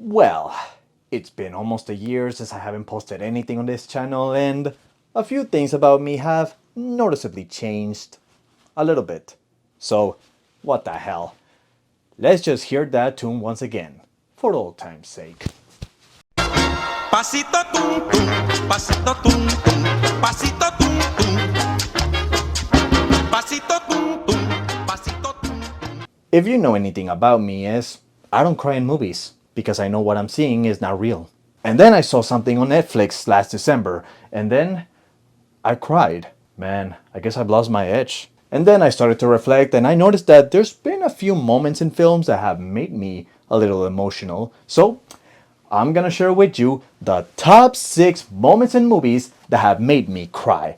Well, it's been almost a year since I haven't posted anything on this channel, and a few things about me have noticeably changed a little bit. So, what the hell? Let's just hear that tune once again, for old time's sake. Pasito tum tum, pasito tum tum, pasito tum tum, pasito tum tum, pasito tum tum. If you know anything about me is, I don't cry in movies, because I know what I'm seeing is not real. And then I saw something on Netflix last December, and then I cried. Man, I guess I've lost my edge. And then I started to reflect, and I noticed that there's been a few moments in films that have made me a little emotional. So, I'm gonna share with you the top 6 moments in movies that have made me cry.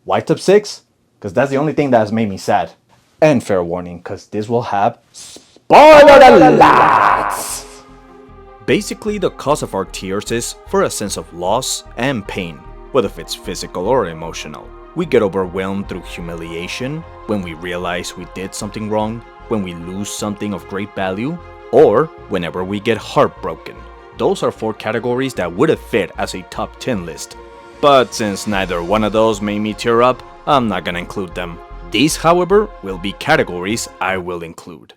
Why top 6? Because that's the only thing that has made me sad. And fair warning, because this will have spoiler alerts! Basically, the cause of our tears is for a sense of loss and pain, whether it's physical or emotional. We get overwhelmed through humiliation, when we realize we did something wrong, when we lose something of great value, or whenever we get heartbroken. Those are 4 categories that would have fit as a top 10 list. But since neither one of those made me tear up, I'm not gonna include them. These, however, will be categories I will include.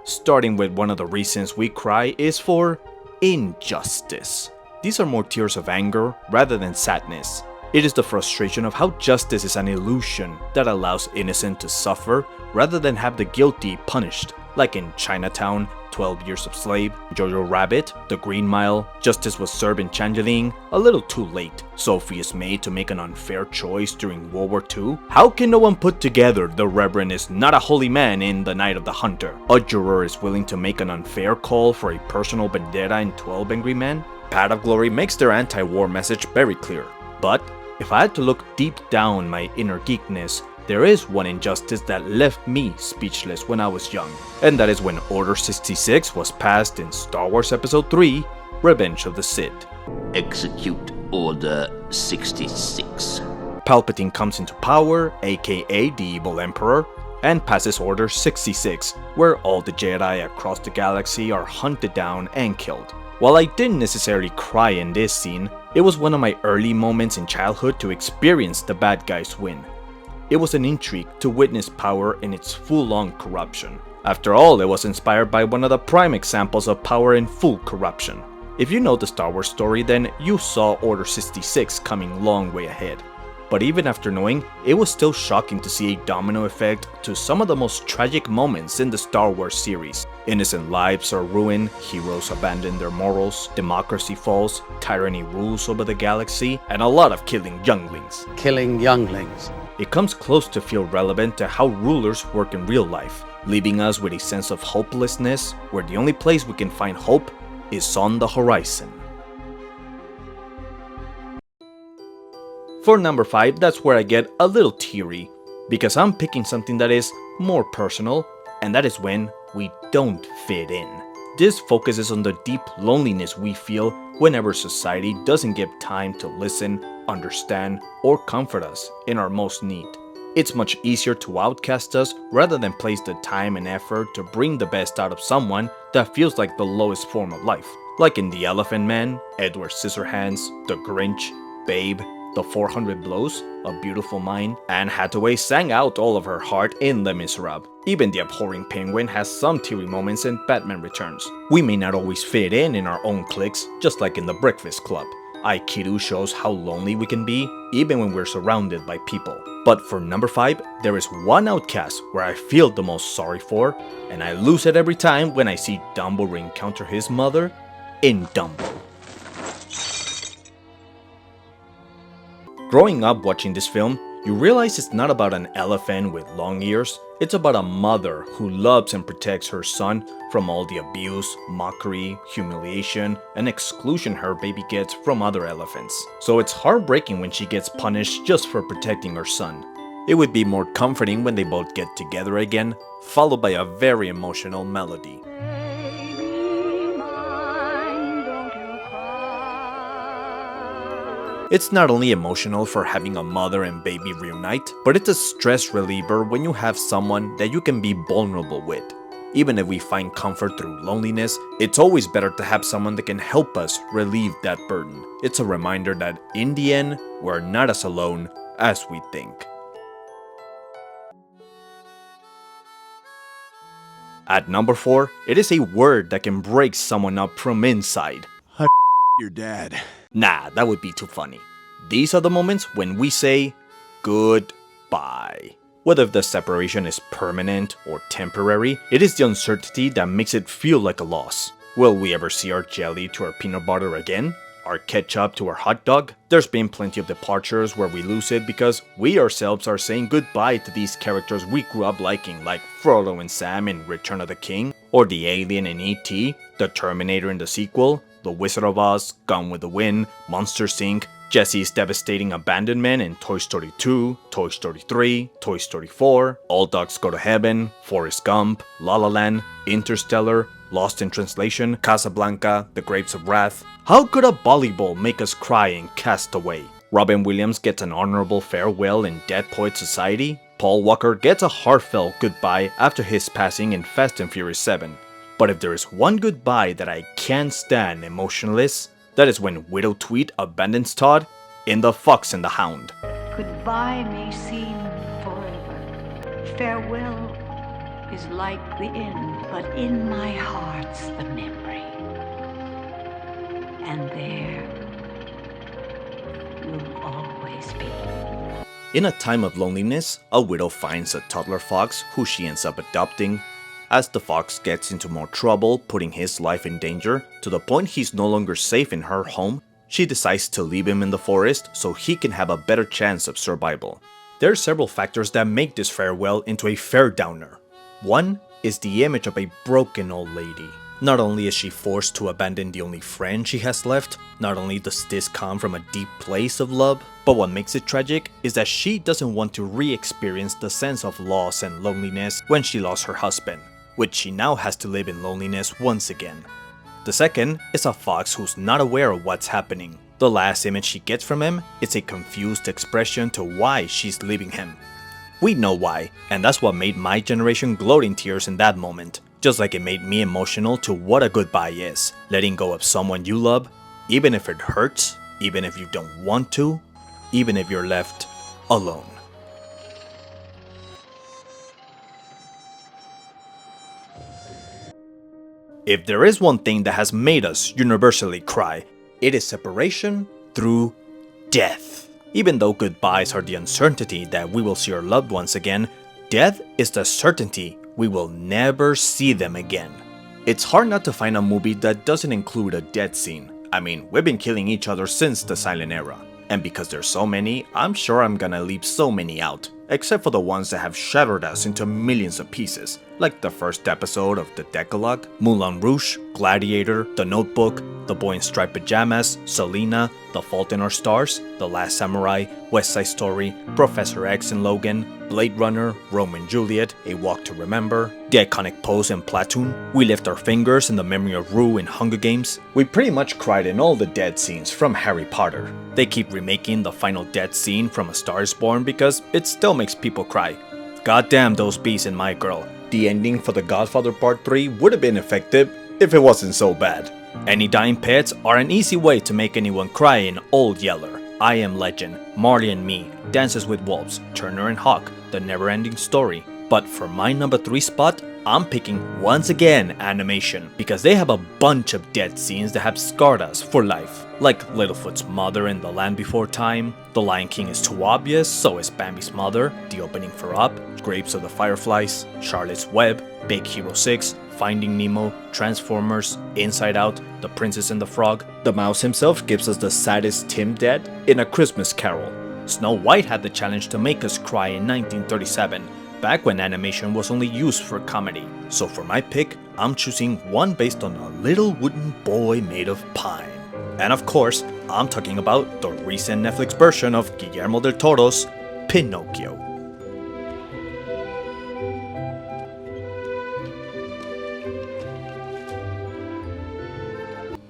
Starting with one of the reasons we cry is for injustice. These are more tears of anger rather than sadness. It is the frustration of how justice is an illusion that allows innocent to suffer rather than have the guilty punished, like in Chinatown, 12 Years a Slave, Jojo Rabbit, The Green Mile, justice was served in Changeling a little too late. Sophie is made to make an unfair choice during World War II. How can no one put together The Reverend is not a holy man in The Night of the Hunter? A juror is willing to make an unfair call for a personal vendetta in 12 Angry Men? Path of Glory makes their anti-war message very clear. But if I had to look deep down my inner geekness, there is one injustice that left me speechless when I was young, and that is when Order 66 was passed in Star Wars Episode 3, Revenge of the Sith. Execute Order 66. Palpatine comes into power, aka the evil Emperor, and passes Order 66, where all the Jedi across the galaxy are hunted down and killed. While I didn't necessarily cry in this scene, it was one of my early moments in childhood to experience the bad guys win. It was an intrigue to witness power in its full-on corruption. After all, it was inspired by one of the prime examples of power in full corruption. If you know the Star Wars story, then you saw Order 66 coming long way ahead. But even after knowing, it was still shocking to see a domino effect to some of the most tragic moments in the Star Wars series. Innocent lives are ruined, heroes abandon their morals, democracy falls, tyranny rules over the galaxy, and a lot of killing younglings. Killing younglings. It comes close to feel relevant to how rulers work in real life, leaving us with a sense of hopelessness where the only place we can find hope is on the horizon. For number 5, that's where I get a little teary, because I'm picking something that is more personal, and that is when we don't fit in. This focuses on the deep loneliness we feel whenever society doesn't give time to listen, understand, or comfort us in our most need. It's much easier to outcast us rather than place the time and effort to bring the best out of someone that feels like the lowest form of life. Like in The Elephant Man, Edward Scissorhands, The Grinch, Babe, The 400 Blows, A Beautiful Mind, Anne Hathaway sang out all of her heart in Les Miserables. Even the abhorring penguin has some teary moments in Batman Returns. We may not always fit in our own cliques, just like in The Breakfast Club. Aikido shows how lonely we can be, even when we're surrounded by people. But for number 5, there is one outcast where I feel the most sorry for, and I lose it every time when I see Dumbo encounter his mother in Dumbo. Growing up watching this film, you realize it's not about an elephant with long ears, it's about a mother who loves and protects her son from all the abuse, mockery, humiliation, and exclusion her baby gets from other elephants. So it's heartbreaking when she gets punished just for protecting her son. It would be more comforting when they both get together again, followed by a very emotional melody. It's not only emotional for having a mother and baby reunite, but it's a stress reliever when you have someone that you can be vulnerable with. Even if we find comfort through loneliness, it's always better to have someone that can help us relieve that burden. It's a reminder that in the end, we're not as alone as we think. At number 4, it is a word that can break someone up from inside. Your dad. Nah, that would be too funny. These are the moments when we say goodbye. Whether the separation is permanent or temporary, it is the uncertainty that makes it feel like a loss. Will we ever see our jelly to our peanut butter again? Our ketchup to our hot dog? There's been plenty of departures where we lose it because we ourselves are saying goodbye to these characters we grew up liking, like Frodo and Sam in Return of the King, or the alien in E.T., the Terminator in the sequel, the Wizard of Oz, Gone with the Wind, Monsters Inc., Jesse's devastating abandonment in Toy Story 2, Toy Story 3, Toy Story 4, All Dogs Go to Heaven, Forrest Gump, La La Land, Interstellar, Lost in Translation, Casablanca, The Grapes of Wrath. How could a volleyball make us cry in Castaway? Robin Williams gets an honorable farewell in Dead Poets Society. Paul Walker gets a heartfelt goodbye after his passing in Fast and Furious 7. But if there is one goodbye that I can't stand emotionless, that is when Widow Tweet abandons Todd in The Fox and the Hound. Goodbye may seem forever. Farewell is like the end, but in my heart's the memory. And there will always be. In a time of loneliness, a widow finds a toddler fox who she ends up adopting. As the fox gets into more trouble, putting his life in danger, to the point he's no longer safe in her home, she decides to leave him in the forest so he can have a better chance of survival. There are several factors that make this farewell into a fair downer. One is the image of a broken old lady. Not only is she forced to abandon the only friend she has left, not only does this come from a deep place of love, but what makes it tragic is that she doesn't want to re-experience the sense of loss and loneliness when she lost her husband, which she now has to live in loneliness once again. The second is a fox who's not aware of what's happening. The last image she gets from him is a confused expression to why she's leaving him. We know why, and that's what made my generation gloat in tears in that moment. Just like it made me emotional to what a goodbye is. Letting go of someone you love, even if it hurts, even if you don't want to, even if you're left alone. If there is one thing that has made us universally cry, it is separation through death. Even though goodbyes are the uncertainty that we will see our loved ones again, death is the certainty we will never see them again. It's hard not to find a movie that doesn't include a death scene. I mean, we've been killing each other since the silent era. And because there's so many, I'm sure I'm gonna leave so many out. Except for the ones that have shattered us into millions of pieces, like the first episode of The Decalogue, Moulin Rouge, Gladiator, The Notebook, The Boy in Striped Pajamas, Selena, The Fault in Our Stars, The Last Samurai, West Side Story, Professor X and Logan, Blade Runner, Romeo and Juliet, A Walk to Remember, the iconic pose in Platoon. We lift our fingers in the memory of Rue in Hunger Games. We pretty much cried in all the death scenes from Harry Potter. They keep remaking the final death scene from A Star is Born because it still makes people cry. Goddamn those bees in My Girl. The ending for The Godfather Part 3 would have been effective if it wasn't so bad. Any dying pets are an easy way to make anyone cry in Old Yeller, I Am Legend, Marley and Me, Dances with Wolves, Turner and Hawk, The Never-Ending Story. But for my number 3 spot, I'm picking once again animation because they have a bunch of death scenes that have scarred us for life. Like Littlefoot's mother in The Land Before Time, The Lion King is too obvious, so is Bambi's mother, the opening for Up, Grapes of the Fireflies, Charlotte's Web, Big Hero 6, Finding Nemo, Transformers, Inside Out, The Princess and the Frog. The mouse himself gives us the saddest Tim death in A Christmas Carol. Snow White had the challenge to make us cry in 1937, back when animation was only used for comedy. So for my pick, I'm choosing one based on a little wooden boy made of pine. And of course, I'm talking about the recent Netflix version of Guillermo del Toro's Pinocchio.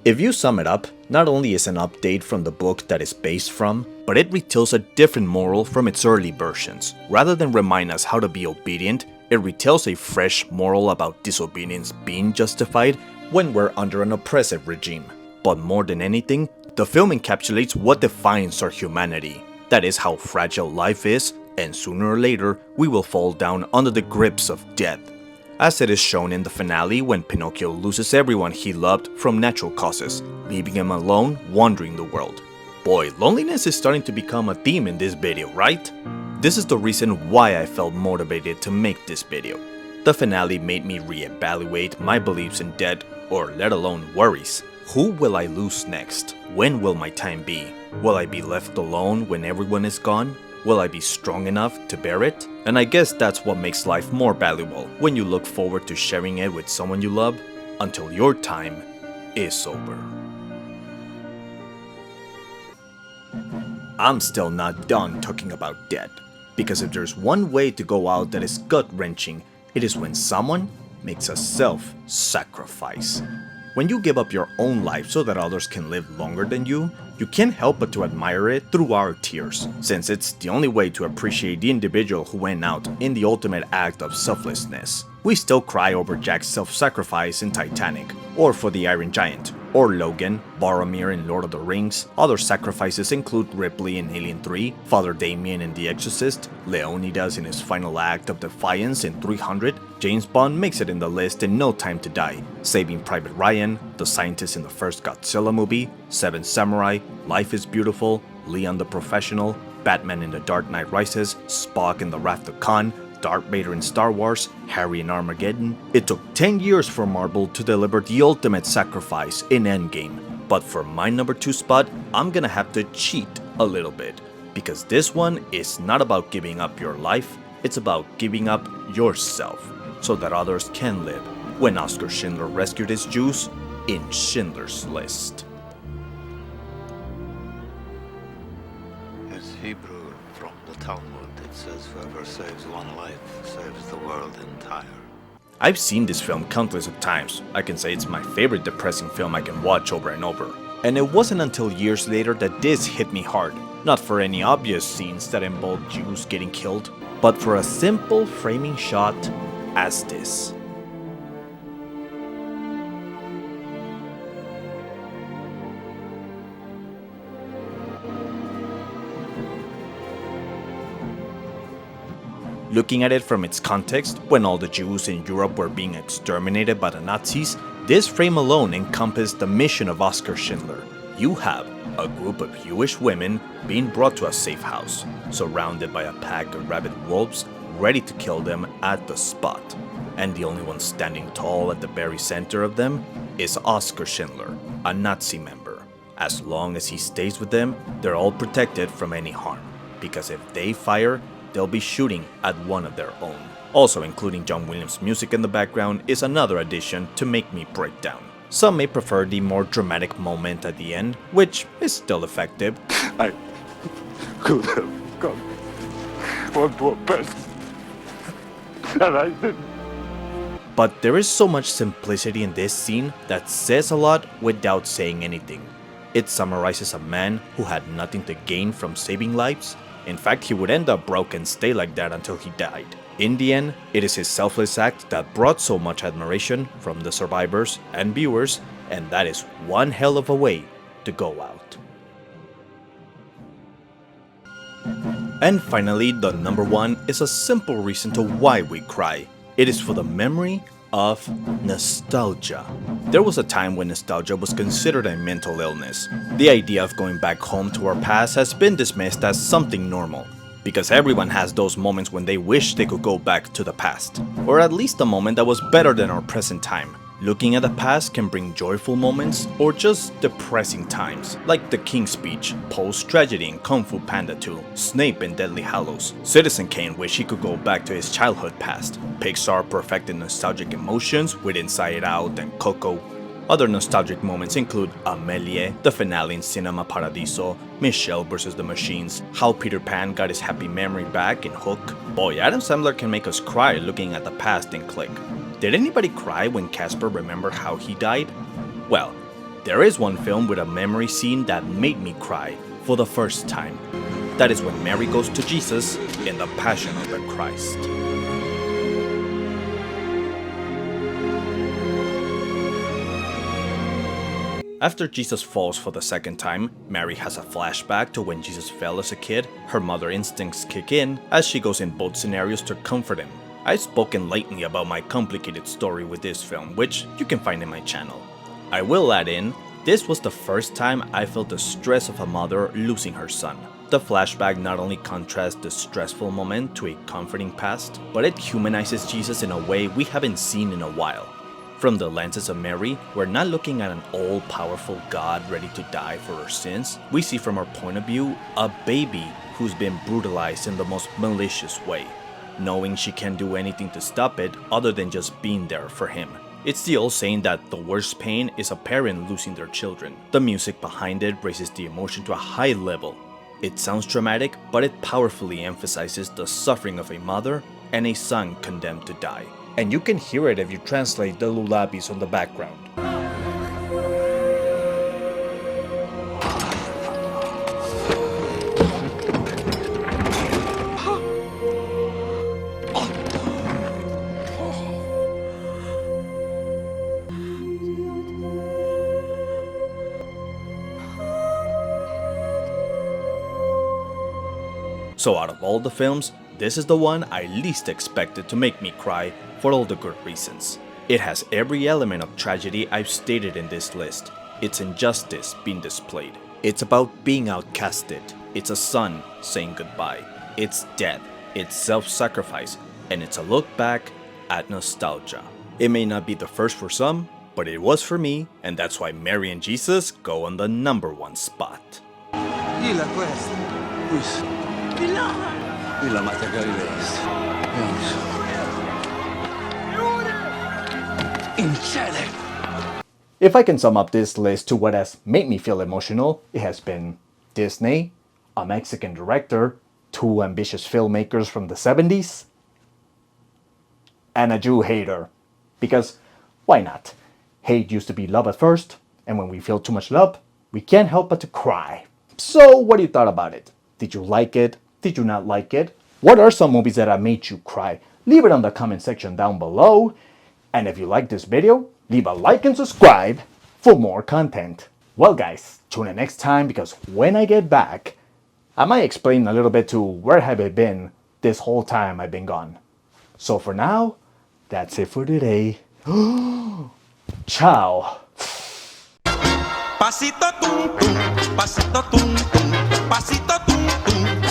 If you sum it up, not only is an update from the book that is based from, but it retells a different moral from its early versions. Rather than remind us how to be obedient, It retells a fresh moral about disobedience being justified when we're under an oppressive regime. But more than anything, the film encapsulates what defines our humanity. That is how fragile life is, and sooner or later, we will fall down under the grips of death. As it is shown in the finale when Pinocchio loses everyone he loved from natural causes, leaving him alone wandering the world. Boy, loneliness is starting to become a theme in this video, right? This is the reason why I felt motivated to make this video. The finale made me reevaluate my beliefs in death, or let alone worries. Who will I lose next? When will my time be? Will I be left alone when everyone is gone? Will I be strong enough to bear it? And I guess that's what makes life more valuable, when you look forward to sharing it with someone you love, until your time is over. I'm still not done talking about death, because if there's one way to go out that is gut-wrenching, it is when someone makes a self-sacrifice. When you give up your own life so that others can live longer than you can't help but to admire it through our tears, since it's the only way to appreciate the individual who went out in the ultimate act of selflessness. We still cry over Jack's self-sacrifice in Titanic, or for the Iron Giant, or Logan, Boromir in Lord of the Rings. Other sacrifices include Ripley in Alien 3, Father Damien in The Exorcist, Leonidas in his final act of defiance in 300, James Bond makes it in the list in No Time to Die, Saving Private Ryan, the scientist in the first Godzilla movie, Seven Samurai, Life is Beautiful, Leon the Professional, Batman in The Dark Knight Rises, Spock in The Wrath of Khan, Darth Vader in Star Wars, Harry in Armageddon. It took 10 years for Marvel to deliver the ultimate sacrifice in Endgame. But for my number 2 spot, I'm gonna have to cheat a little bit, because this one is not about giving up your life, it's about giving up yourself, so that others can live, when Oskar Schindler rescued his Jews in Schindler's List. It's Hebrew from the Talmud. It says whoever saves one life saves the world entire. I've seen this film countless of times. I can say it's my favorite depressing film I can watch over and over. And it wasn't until years later that this hit me hard. Not for any obvious scenes that involve Jews getting killed, but for a simple framing shot as this. Looking at it from its context, when all the Jews in Europe were being exterminated by the Nazis, this frame alone encompassed the mission of Oskar Schindler. You have a group of Jewish women being brought to a safe house, surrounded by a pack of rabid wolves ready to kill them at the spot. And the only one standing tall at the very center of them is Oskar Schindler, a Nazi member. As long as he stays with them, they're all protected from any harm, because if they fire, they'll be shooting at one of their own. Also including John Williams' music in the background is another addition to make me break down. Some may prefer the more dramatic moment at the end, which is still effective. I could have gone one more person, and I didn't. But there is so much simplicity in this scene that says a lot without saying anything. It summarizes a man who had nothing to gain from saving lives. In fact, he would end up broke and stay like that until he died. In the end, it is his selfless act that brought so much admiration from the survivors and viewers, and that is one hell of a way to go out. And finally, the number 1 is a simple reason to why we cry. It is for the memory of nostalgia. There was a time when nostalgia was considered a mental illness. The idea of going back home to our past has been dismissed as something normal, because everyone has those moments when they wish they could go back to the past, or at least a moment that was better than our present time. Looking at the past can bring joyful moments or just depressing times, like the King's Speech, Poe's tragedy in Kung Fu Panda 2, Snape in Deadly Hallows, Citizen Kane wish he could go back to his childhood past, Pixar perfected nostalgic emotions with Inside Out and Coco. Other nostalgic moments include Amélie, the finale in Cinema Paradiso, Michelle vs. the Machines, how Peter Pan got his happy memory back in Hook. Boy, Adam Sandler can make us cry looking at the past in Click. Did anybody cry when Casper remembered how he died? Well, there is one film with a memory scene that made me cry for the first time. That is when Mary goes to Jesus in The Passion of the Christ. After Jesus falls for the second time, Mary has a flashback to when Jesus fell as a kid. Her mother instincts kick in as she goes in both scenarios to comfort him. I've spoken lately about my complicated story with this film, which you can find in my channel. I will add in, this was the first time I felt the stress of a mother losing her son. The flashback not only contrasts the stressful moment to a comforting past, but it humanizes Jesus in a way we haven't seen in a while. From the lenses of Mary, we're not looking at an all-powerful God ready to die for her sins. We see from her point of view a baby who's been brutalized in the most malicious way, knowing she can't do anything to stop it other than just being there for him. It's the old saying that the worst pain is a parent losing their children. The music behind it raises the emotion to a high level. It sounds dramatic, but it powerfully emphasizes the suffering of a mother and a son condemned to die. And you can hear it if you translate the lullabies on the background. So out of all the films, this is the one I least expected to make me cry for all the good reasons. It has every element of tragedy I've stated in this list. It's injustice being displayed. It's about being outcasted. It's a son saying goodbye. It's death. It's self-sacrifice. And it's a look back at nostalgia. It may not be the first for some, but it was for me, and that's why Mary and Jesus go on the #1 spot. Ila questa. Ila mata Galileis. In cielo. If I can sum up this list to what has made me feel emotional, it has been Disney, a Mexican director, 2 ambitious filmmakers from the 70s, and a Jew hater. Because why not? Hate used to be love at first, and when we feel too much love, we can't help but to cry. So what do you thought about it? Did you like it? Did you not like it? What are some movies that have made you cry? Leave it on the comment section down below. And if you like this video, leave a like and subscribe for more content. Well guys, tune in next time because when I get back, I might explain a little bit to where have I been this whole time I've been gone. So for now, that's it for today. Ciao. Pasito tum tum, pasito tum tum, pasito tum tum.